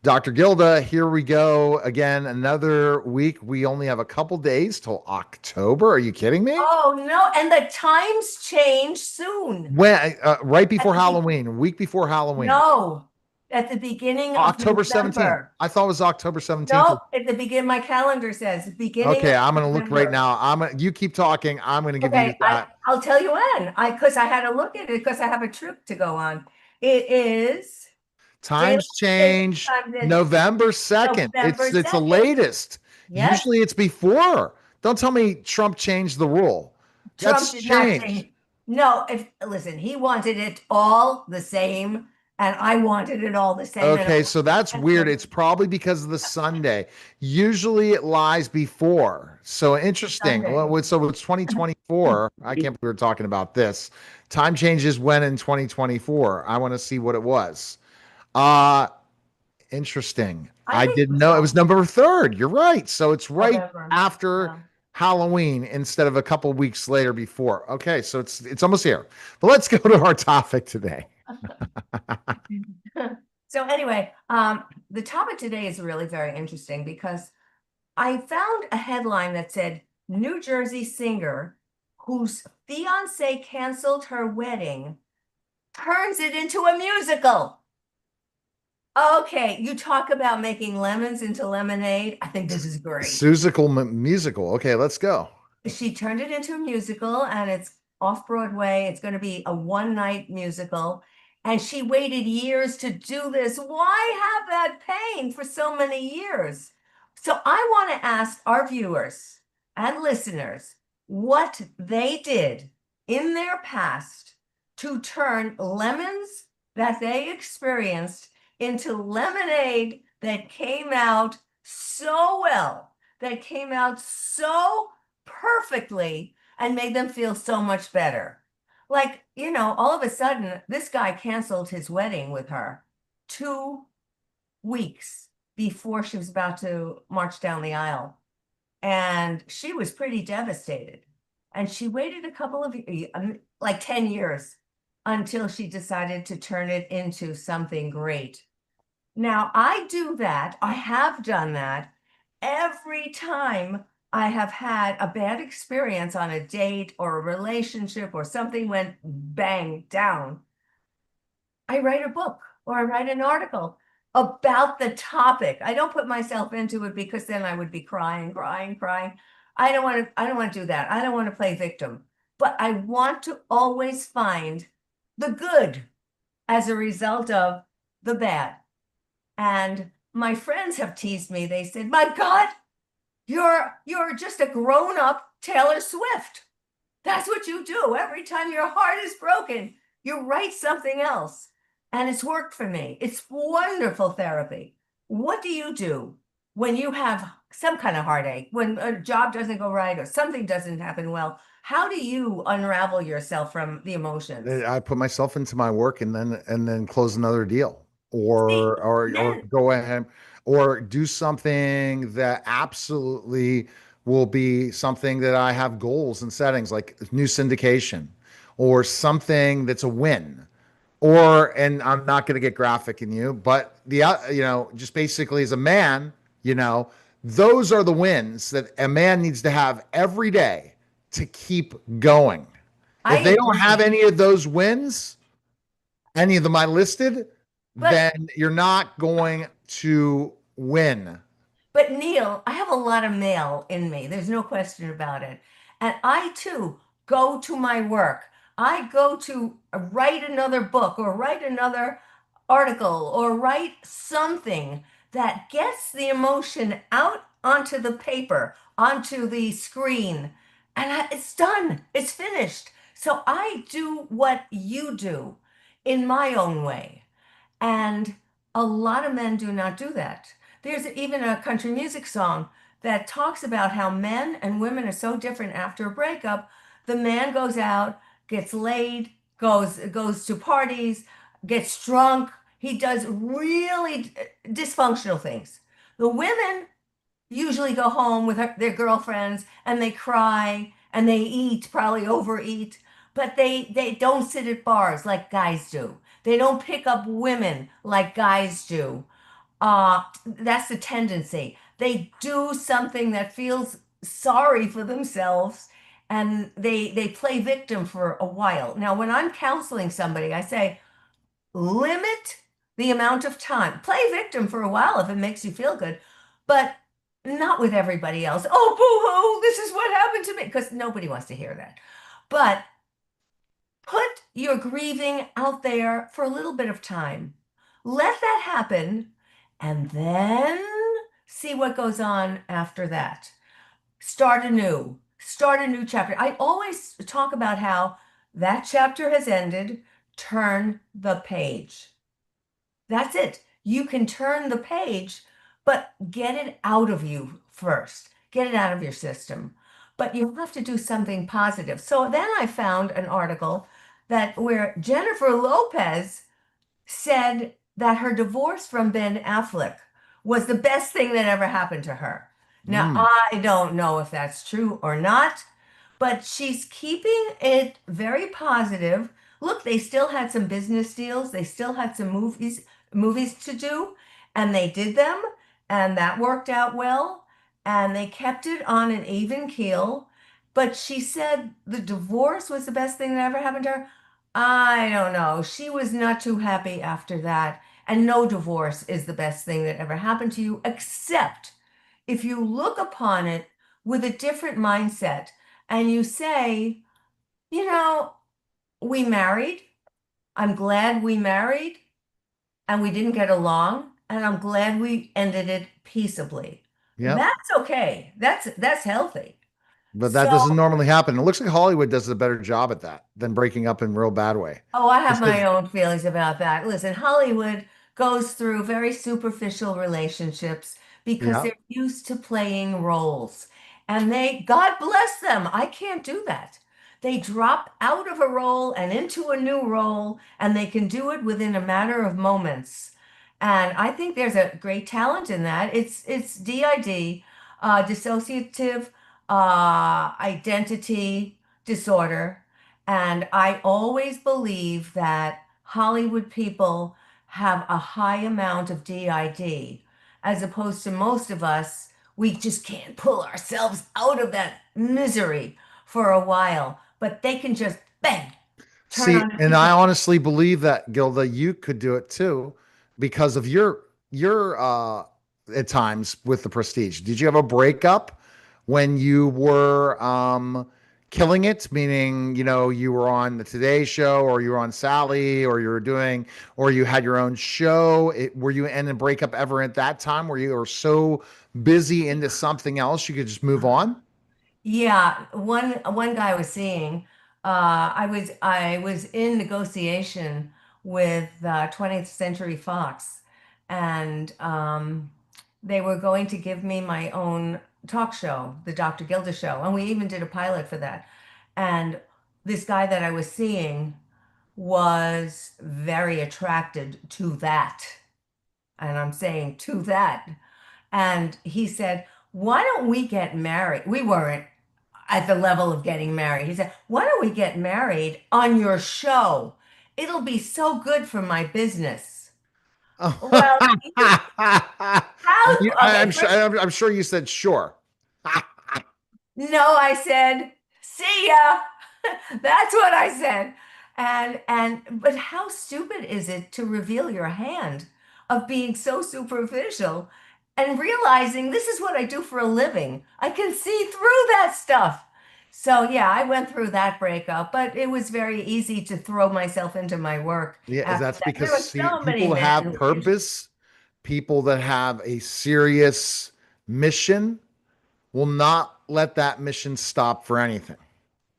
Dr. Gilda, here we go again. Another week. We only have a couple days till October. Are you kidding me? Oh no, and the times change soon. When right At before the be Halloween, a week before Halloween, no, at the beginning of October 17th. November. I thought it was October 17th. No, at the beginning, my calendar says beginning Okay, of I'm gonna look right November. now. You keep talking. I'm gonna give you Okay, that. I'll tell you when. Because I had to look at it because I have a trip to go on. It is daylight Times saving change time is November 2nd. November It's the 2nd. latest. Yes, Usually it's before. Don't tell me Trump changed the rule. Trump That's did not changed. change. No, if listen, he wanted it all the same, and I wanted it all the same, and Okay, so that's I weird. canceled. It's probably because of the Sunday. Usually it lies before. So interesting. Sunday. So it's 2024. I can't believe we're talking about this. Time changes when in 2024. I want to see what it was. Uh Interesting. I I think it didn't was know it was all November 3rd. You're right. So it's right November. after Yeah. Halloween instead of a couple weeks later before. Okay, so it's almost here. But let's go to our topic today. So anyway, the topic today is really very interesting because I found a headline that said New Jersey singer whose fiance canceled her wedding turns it into a musical. Okay, you talk about making lemons into lemonade. I think this is great. Musical. Okay, let's go. She turned it into a musical and it's off Broadway. It's going to be a one night musical. And she waited years to do this. Why have that pain for so many years? So I want to ask our viewers and listeners what they did in their past to turn lemons that they experienced into lemonade that came out so well, that came out so perfectly and made them feel so much better. Like, all of a sudden, this guy canceled his wedding with her 2 weeks before she was about to march down the aisle. And she was pretty devastated. And she waited a couple of, like 10 years until she decided to turn it into something great. Now, I do that. I have done that every time I have had a bad experience on a date or a relationship or something went bang down. I write a book or I write an article about the topic. I don't put myself into it because then I would be crying, crying, crying. I don't want to do that. I don't want to play victim. But I want to always find the good as a result of the bad. And my friends have teased me. They said, "My God, you're just a grown-up Taylor Swift. That's what you do. Every time your heart is broken, you write something else." And it's worked for me. It's wonderful therapy. What do you do when you have some kind of heartache, when a job doesn't go right or something doesn't happen well? How do you unravel yourself from the emotions? I put myself into my work and then close another deal See, or then, go ahead or do something that absolutely will be something that I have goals and settings like new syndication or something that's a win. And I'm not going to get graphic in you, but just basically as a man, you know, those are the wins that a man needs to have every day to keep going. I If they don't have agree. any of those wins, any of them I listed, But then you're not going to win. But Neil, I have a lot of mail in me. There's no question about it. And I too go to my work. I go to write another book or write another article or write something that gets the emotion out onto the paper, onto the screen. And it's done, it's finished. So I do what you do in my own way. And a lot of men do not do that. There's even a country music song that talks about how men and women are so different after a breakup. The man goes out, gets laid, goes to parties, gets drunk. He does really dysfunctional things. The women usually go home with their girlfriends and they cry and they eat, probably overeat, but they don't sit at bars like guys do. They don't pick up women like guys do. That's the tendency. They do something that feels sorry for themselves and they play victim for a while. Now, when I'm counseling somebody, I say, limit the amount of time. Play victim for a while if it makes you feel good, but not with everybody else. Oh, boo-hoo, this is what happened to me, because nobody wants to hear that. But put your grieving out there for a little bit of time. Let that happen, and then see what goes on after that. Start a new chapter. I always talk about how that chapter has ended. Turn the page. That's it. You can turn the page, but get it out of you first. Get it out of your system. But you have to do something positive. So then I found an article that where Jennifer Lopez said that her divorce from Ben Affleck was the best thing that ever happened to her. Now, Mm. I don't know if that's true or not, but she's keeping it very positive. Look, they still had some business deals, they still had some movies to do, and they did them, and that worked out well, and they kept it on an even keel. But she said the divorce was the best thing that ever happened to her. I don't know. She was not too happy after that. And no divorce is the best thing that ever happened to you, except if you look upon it with a different mindset and you say, you know, we married. I'm glad we married and we didn't get along, and I'm glad we ended it peaceably. Yep. That's okay. That's healthy. But that So, doesn't normally happen. It looks like Hollywood does a better job at that than breaking up in a real bad way. oh, I have Just my because, own feelings about that. Listen, Hollywood goes through very superficial relationships because yeah. they're used to playing roles. And God bless them. I can't do that. They drop out of a role and into a new role, and they can do it within a matter of moments. And I think there's a great talent in that. It's DID, dissociative identity disorder. And I always believe that Hollywood people have a high amount of DID, as opposed to most of us, we just can't pull ourselves out of that misery for a while. But they can just bang, turn See, on a and piece I of honestly believe that Gilda, you could do it too because of your at times with the prestige. Did you have a breakup when you were killing it? Meaning, you were on the Today Show or you were on Sally or you were doing or you had your own show. Were you in a breakup ever at that time where you were so busy into something else you could just move on? Yeah, one guy I was seeing, I was in negotiation with 20th Century Fox, and they were going to give me my own talk show, the Dr. Gilda Show, and we even did a pilot for that. And this guy that I was seeing was very attracted to that, and I'm saying to that. And he said, "Why don't we get married?" We weren't at the level of getting married. He said, "Why don't we get married on your show? It'll be so good for my business." Well, okay, I'm sure. I'm sure you said sure. no, I said, "See ya." That's what I said. But how stupid is it to reveal your hand of being so superficial and realizing this is what I do for a living. I can see through that stuff. So yeah, I went through that breakup, but it was very easy to throw myself into my work Yeah, after that's that. There because were see, so many people that men have who were interested. purpose, people that have a serious mission will not let that mission stop for anything.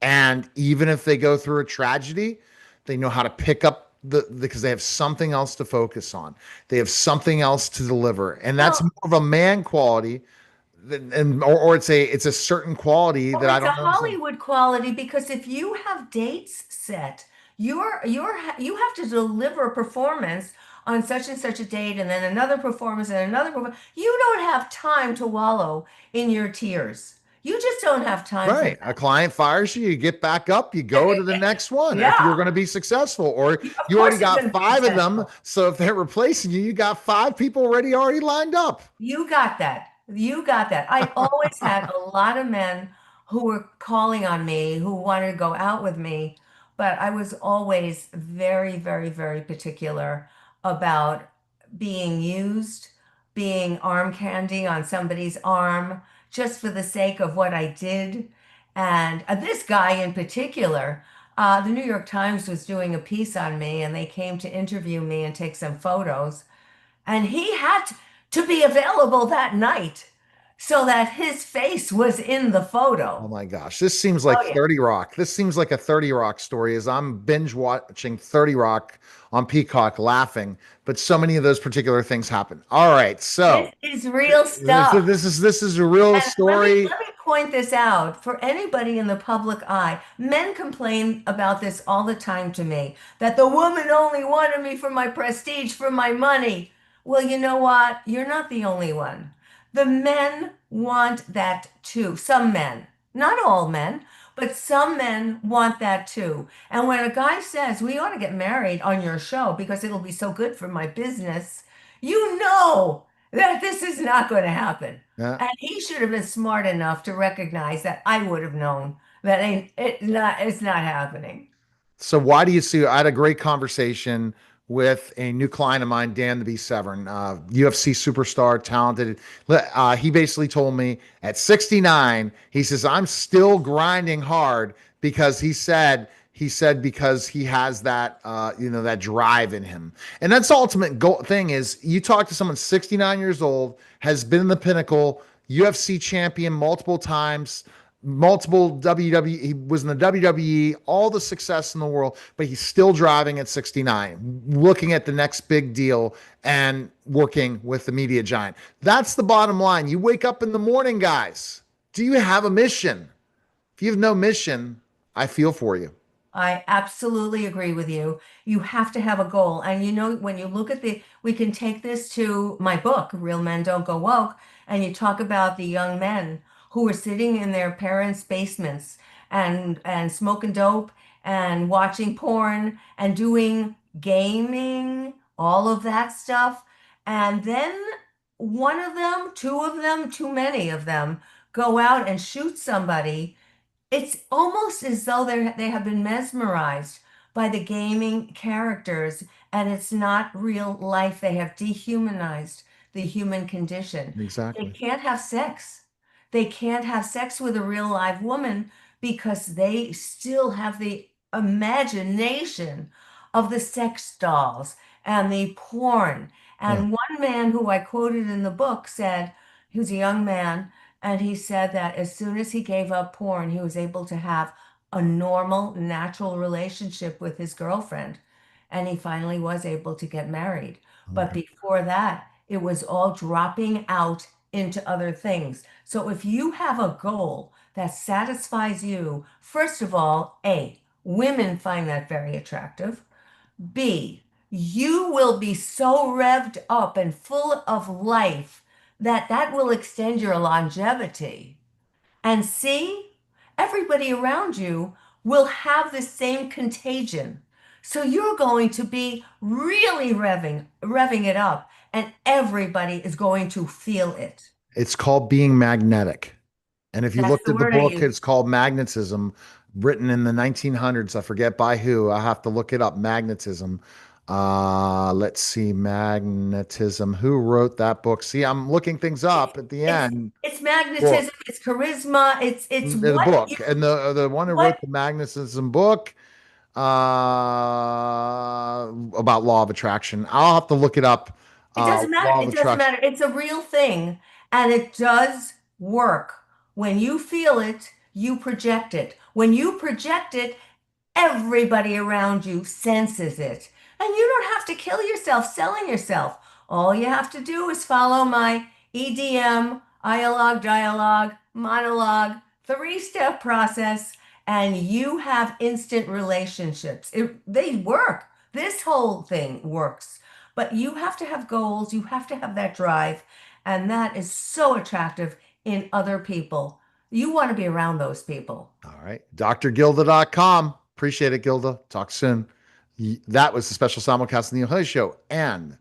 And even if they go through a tragedy, they know how to pick up because they have something else to focus on. They have something else to deliver. And that's more Well, of a man quality or it's a certain quality well, that I it's a don't know. Hollywood quality because if you have dates set, you have to deliver a performance on such and such a date, and then another performance and another performance. You don't have time to wallow in your tears. You just don't have time for Right. A that. client fires you, you get back up, you go to the next one if you're Yeah, going to be successful, or of you already course you're got going to be five of them. successful. So if they're replacing you, you got five people already lined up. You got that. You got that. I always had a lot of men who were calling on me, who wanted to go out with me, but I was always very, very, very particular about being used, being arm candy on somebody's arm, just for the sake of what I did. And this guy in particular, the New York Times was doing a piece on me, and they came to interview me and take some photos. And he had to be available that night so that his face was in the Oh photo. my gosh, this seems like Oh, yeah. 30 Rock. This seems like a 30 Rock story as I'm binge watching 30 Rock on Peacock laughing, but so many of those particular things happen. All right, This so is real this, stuff. this is a real And let me story. let me point this out for anybody in the public eye. Men complain about this all the time to me, that the woman only wanted me for my prestige, for my money. Well, you know what? You're not the only one. The men want that too. Some men, not all men, but some men want that too. And when a guy says, "We ought to get married on your show because it'll be so good for my business," you know that this is not going to happen. Yeah. And he should have been smart enough to recognize that I would have known that it's not happening. So why do you see? I had a great conversation with a new client of mine, Dan the B Severn, UFC superstar, talented. He basically told me at 69, he says I'm still grinding hard because he said because he has that that drive in him, and that's the ultimate goal thing. Is you talk to someone 69 years old, has been in the pinnacle, UFC champion multiple times, multiple WWE. He was in the WWE, all the success in the world, but he's still driving at 69, looking at the next big deal and working with the media giant. That's the bottom line. You wake up in the morning, guys. Do you have a mission? If you have no mission, I feel for you. I absolutely agree with you. You have to have a goal. And you know, when you look at we can take this to my book, Real Men Don't Go Woke, and you talk about the young men who were sitting in their parents' basements and smoking dope and watching porn and doing gaming, all of that stuff. And then one of them, two of them, too many of them go out and shoot somebody. It's almost as though they have been mesmerized by the gaming characters, and it's not real life. They have dehumanized the human condition. They Exactly. can't have sex. They can't have sex with a real live woman because they still have the imagination of the sex dolls and the porn. Yeah. And one man who I quoted in the book said, he was a young man, and he said that as soon as he gave up porn, he was able to have a normal, natural relationship with his girlfriend. And he finally was able to get married. But Okay. before that, it was all dropping out into other things. So if you have a goal that satisfies you, first of all, A, women find that very attractive. B, you will be so revved up and full of life that that will extend your longevity. And C, everybody around you will have the same contagion. So you're going to be really revving it up, and everybody is going to feel it. It's called being magnetic. And if you That's looked the at the word I book, use. it's called Magnetism, written in the 1900s. I forget by who. I have to look it up. Magnetism. Let's see, Magnetism. Who wrote that book? See, I'm looking things It's up at the it's end. it's Book, magnetism, it's charisma, it's the what you book, and the one who what wrote the Magnetism book about law of attraction. I'll have to look it up. it doesn't matter. Law of It doesn't attraction. matter. It's a real thing, and it does work. When you feel it, you project it. When you project it, everybody around you senses it. And you don't have to kill yourself selling yourself. All you have to do is follow my EDM, dialogue, monologue, three-step process, and you have instant relationships. They work. This whole thing works. But you have to have goals, you have to have that drive, and that is so attractive in other people. You want to be around those people. All right. drgilda.com. Appreciate it, Gilda. Talk soon. That was the special simulcast of the Neil Haley Show. And